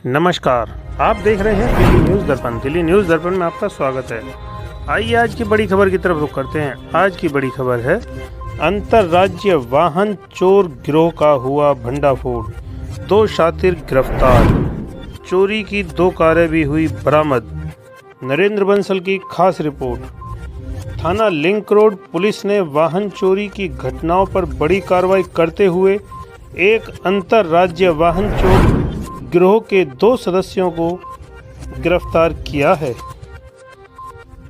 नमस्कार, आप देख रहे हैं दिल्ली न्यूज़ दर्पण। दिल्ली न्यूज़ दर्पण में आपका स्वागत है। आइए आज की बड़ी खबर की तरफ रुख करते हैं। आज की बड़ी खबर है अंतर्राज्यीय वाहन चोर गिरोह का हुआ भंडाफोड़, 2 शातिर गिरफ्तार, चोरी की 2 कारें भी हुई बरामद। नरेंद्र बंसल की खास रिपोर्ट। थाना लिंक रोड पुलिस ने वाहन चोरी की घटनाओं पर बड़ी कार्रवाई करते हुए एक अंतर्राज्यीय वाहन चोर गिरोह के 2 सदस्यों को गिरफ्तार किया है।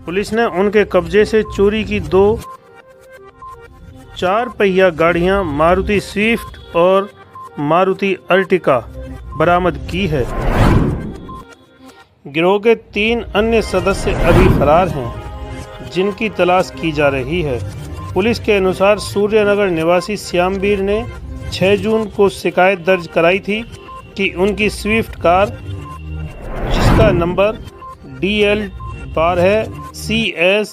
पुलिस ने उनके कब्जे से चोरी की 2 4 पहिया गाड़ियां मारुति स्विफ्ट और मारुति अर्टिका बरामद की है। गिरोह के 3 अन्य सदस्य अभी फरार हैं, जिनकी तलाश की जा रही है। पुलिस के अनुसार सूर्यनगर निवासी श्यामवीर ने 6 जून को शिकायत दर्ज कराई थी कि उनकी स्विफ्ट कार, जिसका नंबर DL12CS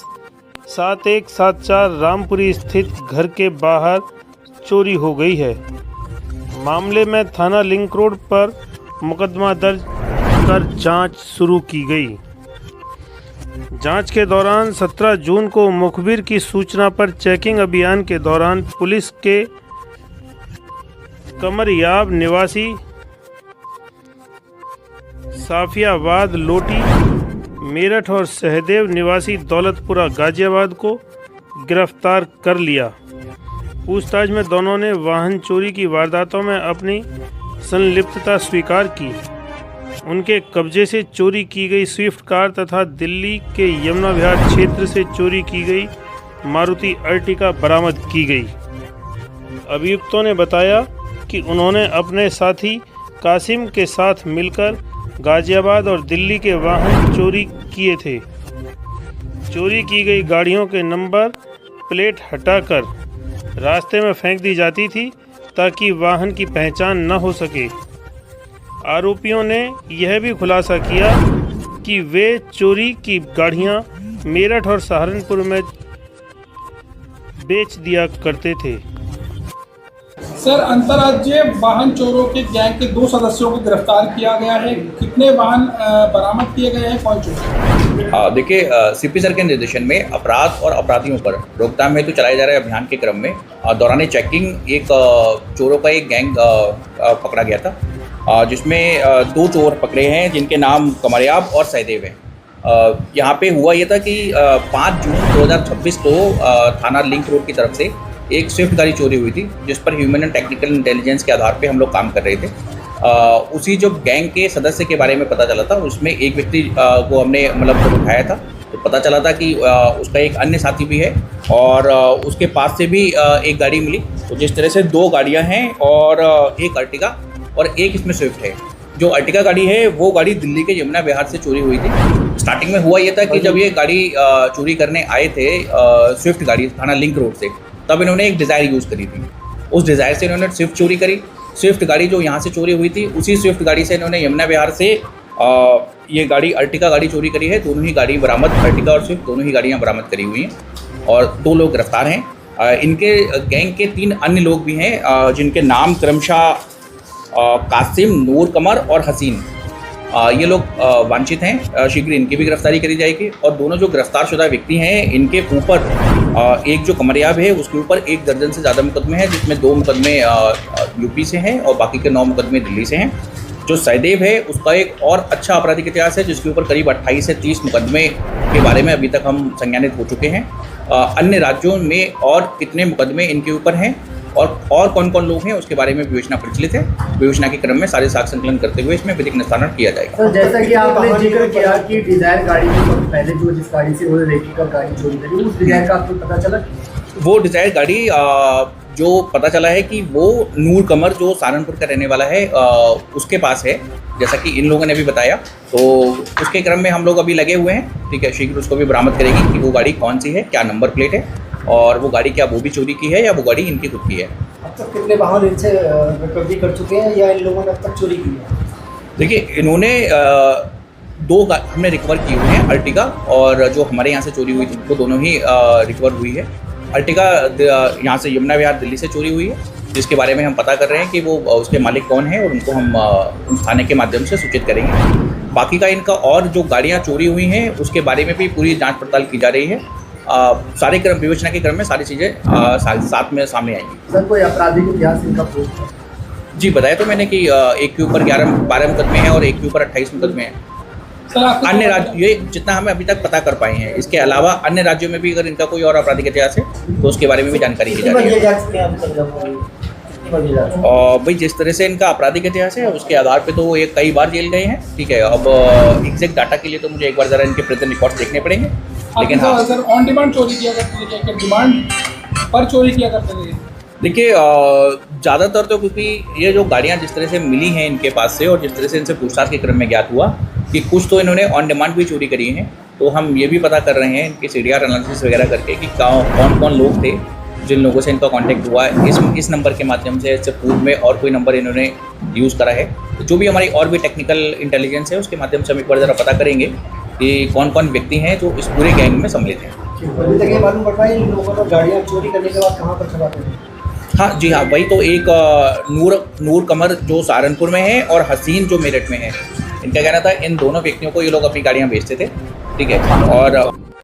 7174 रामपुरी स्थित घर के बाहर चोरी हो गई है। मामले में थाना लिंक रोड पर मुकदमा दर्ज कर जांच शुरू की गई। जांच के दौरान 17 जून को मुखबिर की सूचना पर चेकिंग अभियान के दौरान पुलिस के कमरयाब निवासी साफियाबाद लोटी मेरठ और सहदेव निवासी दौलतपुरा गाजियाबाद को गिरफ्तार कर लिया। पूछताछ में दोनों ने वाहन चोरी की वारदातों में अपनी संलिप्तता स्वीकार की। उनके कब्जे से चोरी की गई स्विफ्ट कार तथा दिल्ली के यमुना विहार क्षेत्र से चोरी की गई मारुति अर्टिका बरामद की गई। अभियुक्तों ने बताया कि उन्होंने अपने साथी कासिम के साथ मिलकर गाजियाबाद और दिल्ली के वाहन चोरी किए थे। चोरी की गई गाड़ियों के नंबर प्लेट हटाकर रास्ते में फेंक दी जाती थी ताकि वाहन की पहचान न हो सके। आरोपियों ने यह भी खुलासा किया कि वे चोरी की गाड़ियां मेरठ और सहारनपुर में बेच दिया करते थे। सर, अंतर्राज्यीय वाहन चोरों के गैंग के 2 सदस्यों को गिरफ्तार किया गया है। कितने वाहन बरामद किए गए हैं, कौन चोर? देखिए, सीपी सर के निर्देशन में अपराध और अपराधियों पर रोकथाम हेतु चलाए जा रहे अभियान के क्रम में दौरान चेकिंग एक चोरों का एक गैंग पकड़ा गया था, जिसमें 2 चोर पकड़े हैं जिनके नाम कमरयाब और सहदेव हैं। यहाँ पे हुआ ये था कि 5 जून 2026 को थाना लिंक रोड की तरफ से एक स्विफ्ट गाड़ी चोरी हुई थी, जिस पर ह्यूमन एंड टेक्निकल इंटेलिजेंस के आधार पे हम लोग काम कर रहे थे। उसी जो गैंग के सदस्य के बारे में पता चला था, उसमें एक व्यक्ति को हमने मतलब उठाया था, तो पता चला था कि उसका एक अन्य साथी भी है और उसके पास से भी एक गाड़ी मिली। तो जिस तरह से 2 गाड़ियाँ हैं और एक अर्टिका और एक इसमें स्विफ्ट है। जो अर्टिका गाड़ी है वो गाड़ी दिल्ली के यमुना विहार से चोरी हुई थी। स्टार्टिंग में हुआ ये था कि जब ये गाड़ी चोरी करने आए थे स्विफ्ट गाड़ी थाना लिंक रोड से, तब इन्होंने एक डिज़ायर यूज़ करी थी। उस डिज़ायर से इन्होंने स्विफ्ट चोरी करी। स्विफ्ट गाड़ी जो यहाँ से चोरी हुई थी, उसी स्विफ्ट गाड़ी से इन्होंने यमुना विहार से ये गाड़ी अर्टिका गाड़ी चोरी करी है। दोनों ही गाड़ी बरामद, अर्टिका और स्विफ्ट दोनों ही गाड़ियाँ बरामद करी हुई हैं और 2 लोग गिरफ्तार हैं। इनके गैंग के 3 अन्य लोग भी हैं, जिनके नाम क्रमशः कासिम, नूर कमर और हसीन। ये लोग वांछित हैं। शीघ्र इनकी भी गिरफ्तारी करी जाएगी। और दोनों जो गिरफ्तारशुदा व्यक्ति हैं, इनके ऊपर एक जो कमरयाब है उसके ऊपर 1 दर्जन से ज़्यादा मुकदमे हैं, जिसमें 2 मुकदमे यूपी से हैं और बाकी के 9 मुकदमे दिल्ली से हैं। जो सहदेव है उसका एक और अच्छा आपराधिक इतिहास है, जिसके ऊपर करीब 28 से 30 मुकदमे के बारे में अभी तक हम संज्ञानित हो चुके हैं। अन्य राज्यों में और कितने मुकदमे इनके ऊपर हैं और कौन कौन लोग हैं उसके बारे में विवेचना प्रचलित है। विवेचना के क्रम में सारे साक्ष्य संकलन करते हुए इसमें विधिक निस्तारण किया जाएगा। सर, जैसा कि आपने जिक्र किया कि डिजायर गाड़ी में सबसे पहले जो जिस गाड़ी से उन्होंने रेप्लिका गाड़ी चोरी करी, उस डिजायर का आपको पता चला? वो डिजायर गाड़ी जो पता चला है कि वो नूर कमर जो सहारनपुर का रहने वाला है उसके पास है, जैसा कि इन लोगों ने भी बताया। तो उसके क्रम में हम लोग अभी लगे हुए हैं। ठीक है, शीघ्र उसको भी बरामद करेगी कि वो गाड़ी कौन सी है, क्या नंबर प्लेट है और वो गाड़ी क्या वो भी चोरी की है या वो गाड़ी इनकी खुद की है। अब तक कितने वाहन इनसे रिकवरी कर चुके हैं या इन लोगों ने अब तक चोरी की है? देखिए, इन्होंने 2 हमने रिकवर किए हुए हैं, अर्टिगा और जो हमारे यहाँ से चोरी हुई थी वो दोनों ही रिकवर हुई है। अर्टिगा यहाँ से यमुना विहार दिल्ली से चोरी हुई है जिसके बारे में हम पता कर रहे हैं कि वो उसके मालिक कौन है और उनको हम उस थाने के माध्यम से सूचित करेंगे। बाकी का इनका और जो गाड़ियाँ चोरी हुई हैं उसके बारे में भी पूरी जांच पड़ताल की जा रही है। सारे क्रम विवेचना के क्रम में सारी चीज़ें साथ में सामने आएंगी। सर कोई आपराधिक इतिहास इनका प्रूफ है? जी बताया तो मैंने कि एक के ऊपर 12 मुकदमे हैं और एक के ऊपर 28 मुकदमे हैं। सर आपको अन्य राज्य ये जितना हमें अभी तक पता कर पाए हैं, इसके अलावा अन्य राज्यों में भी अगर इनका कोई और आपराधिक इतिहास है तो उसके बारे में भी जानकारी की जा रही है। और भाई जिस तरह से इनका आपराधिक इतिहास है उसके आधार पे तो ये कई बार जेल गए हैं। ठीक है, अब एग्जैक्ट डाटा के लिए तो मुझे एक बार ज़रा इनके प्रेजेंट रिकॉर्ड्स देखने पड़ेंगे। लेकिन हाँ सर ऑन डिमांड चोरी किया करते थे, क्या डिमांड पर चोरी किया करते थे? देखिए ज़्यादातर तो क्योंकि ये जो गाड़ियाँ जिस तरह से मिली हैं इनके पास से और जिस तरह से इनसे पूछताछ के क्रम में ज्ञात हुआ कि कुछ तो इन्होंने ऑन डिमांड भी चोरी करी हैं, तो हम ये भी पता कर रहे हैं इनके CDR एनालिसिस वगैरह करके कि कौन कौन लोग थे जिन लोगों से इनका कांटेक्ट हुआ है इस नंबर के माध्यम से। इससे पूर्व में और कोई नंबर इन्होंने यूज़ करा है, तो जो भी हमारी और भी टेक्निकल इंटेलिजेंस है उसके माध्यम से हम एक बार ज़रा पता करेंगे कि कौन कौन व्यक्ति हैं जो इस पूरे गैंग में सम्मिलित हैं। अभी तक ये मालूम पड़ रहा है इन लोगों ने गाड़ियाँ चोरी करने के बाद कहाँ पर चलाते हैं? हाँ जी हाँ, वही तो एक नूर कमर जो सहारनपुर में है और हसीन जो मेरठ में है, इनका कहना था इन दोनों व्यक्तियों को ये लोग अपनी गाड़ियाँ बेचते थे। ठीक है, और